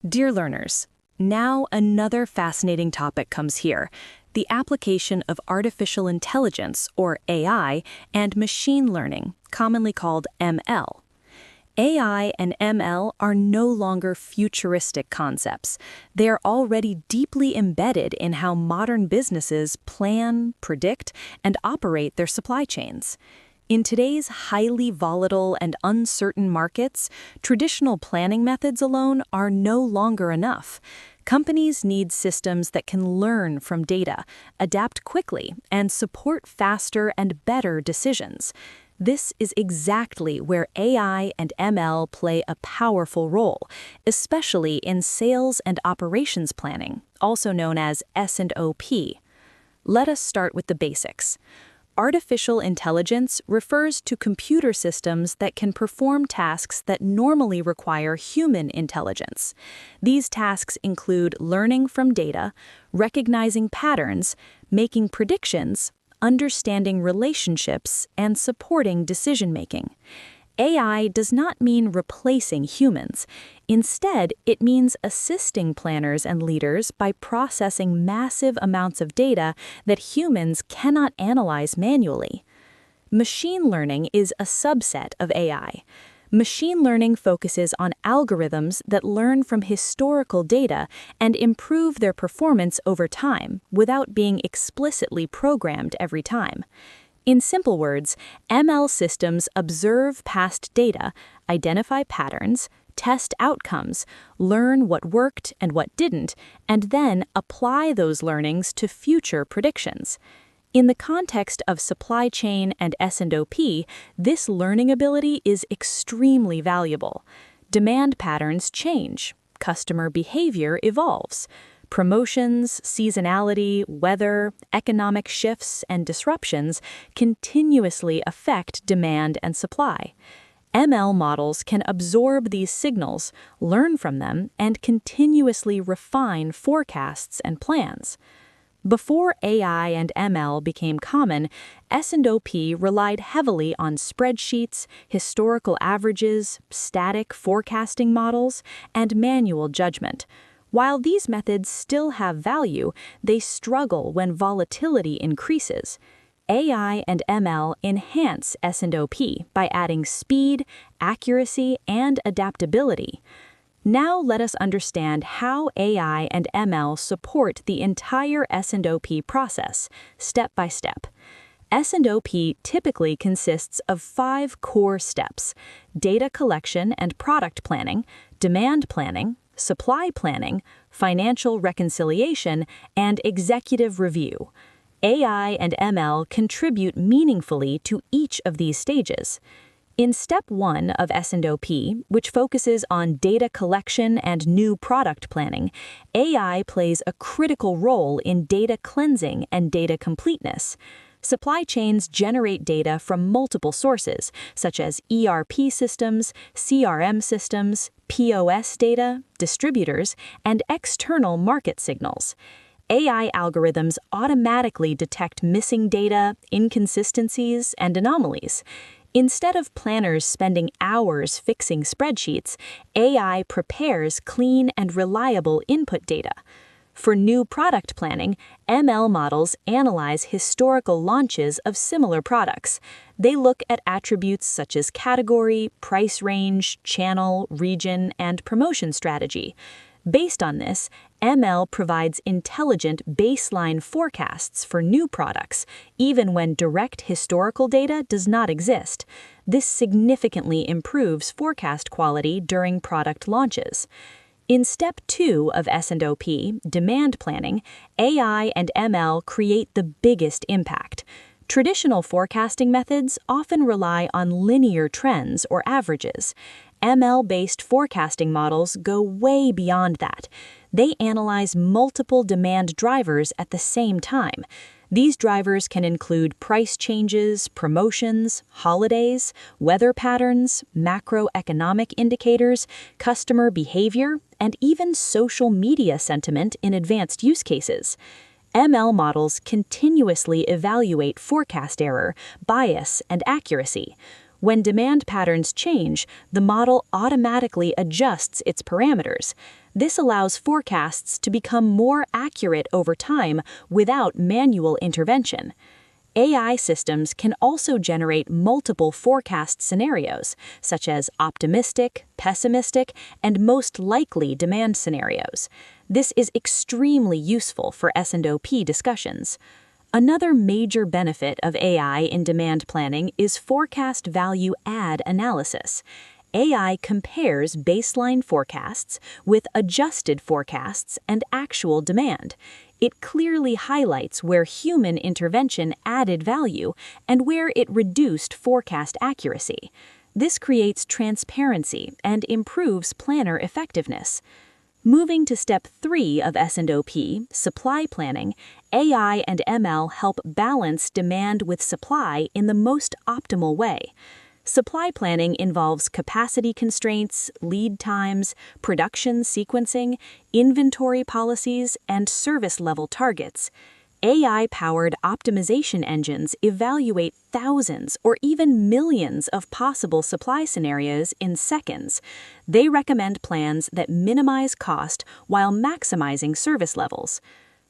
Dear learners, now another fascinating topic comes here: the application of artificial intelligence, or AI, and machine learning, commonly called ML. AI and ML are no longer futuristic concepts. They are already deeply embedded in how modern businesses plan, predict, and operate their supply chains. In today's highly volatile and uncertain markets, traditional planning methods alone are no longer enough. Companies need systems that can learn from data, adapt quickly, and support faster and better decisions. This is exactly where AI and ML play a powerful role, especially in sales and operations planning, also known as S&OP. Let us start with the basics. Artificial intelligence refers to computer systems that can perform tasks that normally require human intelligence. These tasks include learning from data, recognizing patterns, making predictions, understanding relationships, and supporting decision-making. AI does not mean replacing humans. Instead, it means assisting planners and leaders by processing massive amounts of data that humans cannot analyze manually. Machine learning is a subset of AI. Machine learning focuses on algorithms that learn from historical data and improve their performance over time without being explicitly programmed every time. In simple words, ML systems observe past data, identify patterns, test outcomes, learn what worked and what didn't, and then apply those learnings to future predictions. In the context of supply chain and S&OP, this learning ability is extremely valuable. Demand patterns change, customer behavior evolves. Promotions, seasonality, weather, economic shifts, and disruptions continuously affect demand and supply. ML models can absorb these signals, learn from them, and continuously refine forecasts and plans. Before AI and ML became common, S&OP relied heavily on spreadsheets, historical averages, static forecasting models, and manual judgment. While these methods still have value, they struggle when volatility increases. AI and ML enhance S&OP by adding speed, accuracy, and adaptability. Now let us understand how AI and ML support the entire S&OP process, step by step. S&OP typically consists of 5 core steps: data collection and product planning, demand planning, supply planning, financial reconciliation, and executive review. AI and ML contribute meaningfully to each of these stages. In Step 1 of S&OP, which focuses on data collection and new product planning, AI plays a critical role in data cleansing and data completeness. Supply chains generate data from multiple sources, such as ERP systems, CRM systems, POS data, distributors, and external market signals. AI algorithms automatically detect missing data, inconsistencies, and anomalies. Instead of planners spending hours fixing spreadsheets, AI prepares clean and reliable input data. For new product planning, ML models analyze historical launches of similar products. They look at attributes such as category, price range, channel, region, and promotion strategy. Based on this, ML provides intelligent baseline forecasts for new products, even when direct historical data does not exist. This significantly improves forecast quality during product launches. In Step 2 of S&OP, demand planning, AI and ML create the biggest impact. Traditional forecasting methods often rely on linear trends or averages. ML-based forecasting models go way beyond that. They analyze multiple demand drivers at the same time. These drivers can include price changes, promotions, holidays, weather patterns, macroeconomic indicators, customer behavior, and even social media sentiment in advanced use cases. ML models continuously evaluate forecast error, bias, and accuracy. When demand patterns change, the model automatically adjusts its parameters. This allows forecasts to become more accurate over time without manual intervention. AI systems can also generate multiple forecast scenarios, such as optimistic, pessimistic, and most likely demand scenarios. This is extremely useful for S&OP discussions. Another major benefit of AI in demand planning is forecast value add analysis. AI compares baseline forecasts with adjusted forecasts and actual demand. It clearly highlights where human intervention added value and where it reduced forecast accuracy. This creates transparency and improves planner effectiveness. Moving to step 3 of S&OP, supply planning, AI and ML help balance demand with supply in the most optimal way. Supply planning involves capacity constraints, lead times, production sequencing, inventory policies, and service-level targets. AI-powered optimization engines evaluate thousands or even millions of possible supply scenarios in seconds. They recommend plans that minimize cost while maximizing service levels.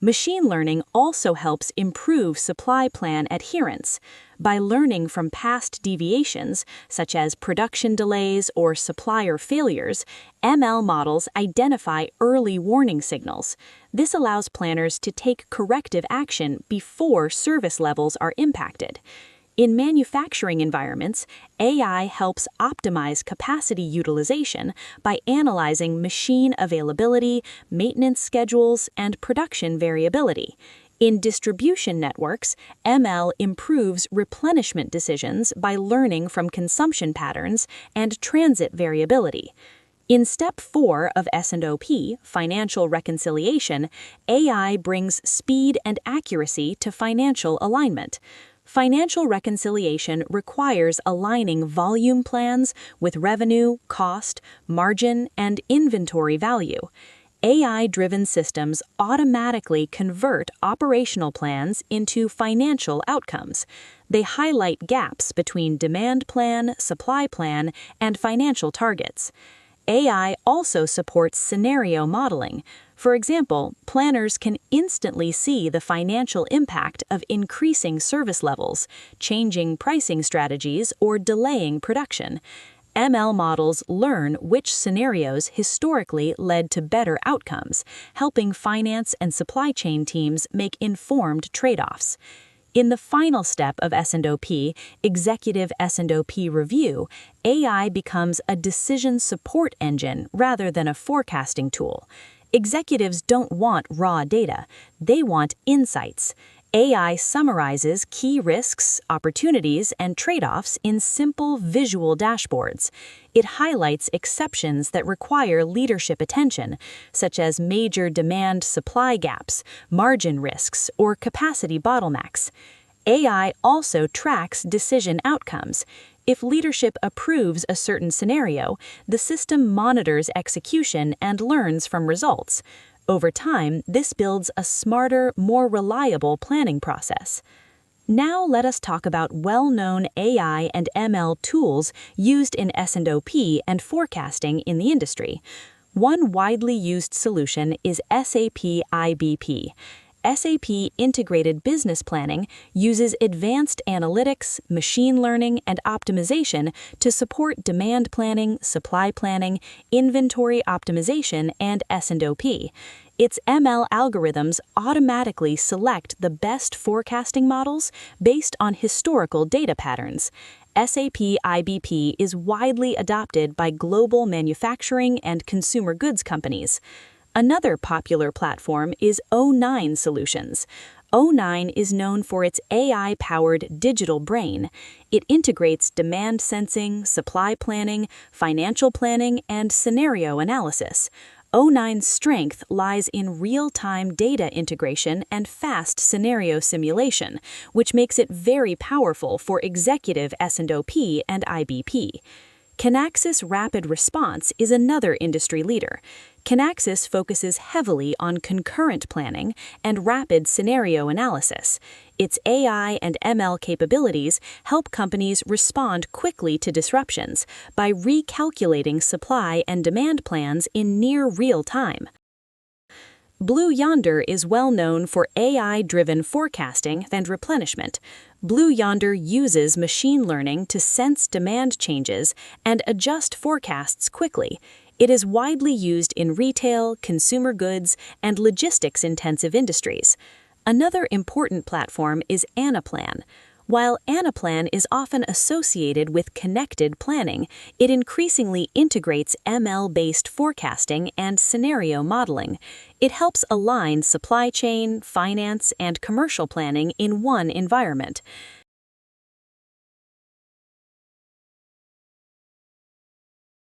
Machine learning also helps improve supply plan adherence. By learning from past deviations, such as production delays or supplier failures, ML models identify early warning signals. This allows planners to take corrective action before service levels are impacted. In manufacturing environments, AI helps optimize capacity utilization by analyzing machine availability, maintenance schedules, and production variability. In distribution networks, ML improves replenishment decisions by learning from consumption patterns and transit variability. In step 4 of S&OP, financial reconciliation, AI brings speed and accuracy to financial alignment. Financial reconciliation requires aligning volume plans with revenue, cost, margin, and inventory value. AI-driven systems automatically convert operational plans into financial outcomes. They highlight gaps between demand plan, supply plan, and financial targets. AI also supports scenario modeling. For example, planners can instantly see the financial impact of increasing service levels, changing pricing strategies, or delaying production. ML models learn which scenarios historically led to better outcomes, helping finance and supply chain teams make informed trade-offs. In the final step of S&OP, executive S&OP review, AI becomes a decision support engine rather than a forecasting tool. Executives don't want raw data, they want insights. AI summarizes key risks, opportunities, and trade-offs in simple visual dashboards. It highlights exceptions that require leadership attention, such as major demand-supply gaps, margin risks, or capacity bottlenecks. AI also tracks decision outcomes. If leadership approves a certain scenario, the system monitors execution and learns from results. Over time, this builds a smarter, more reliable planning process. Now let us talk about well-known AI and ML tools used in S&OP and forecasting in the industry. One widely used solution is SAP IBP. SAP Integrated Business Planning uses advanced analytics, machine learning, and optimization to support demand planning, supply planning, inventory optimization, and S&OP. Its ML algorithms automatically select the best forecasting models based on historical data patterns. SAP IBP is widely adopted by global manufacturing and consumer goods companies. Another popular platform is O9 Solutions. O9 is known for its AI-powered digital brain. It integrates demand sensing, supply planning, financial planning, and scenario analysis. O9's strength lies in real-time data integration and fast scenario simulation, which makes it very powerful for executive S&OP and IBP. Kinaxis Rapid Response is another industry leader. Kinaxis focuses heavily on concurrent planning and rapid scenario analysis. Its AI and ML capabilities help companies respond quickly to disruptions by recalculating supply and demand plans in near real time. Blue Yonder is well known for AI-driven forecasting and replenishment. Blue Yonder uses machine learning to sense demand changes and adjust forecasts quickly. It is widely used in retail, consumer goods, and logistics-intensive industries. Another important platform is Anaplan. While Anaplan is often associated with connected planning, it increasingly integrates ML-based forecasting and scenario modeling. It helps align supply chain, finance, and commercial planning in one environment.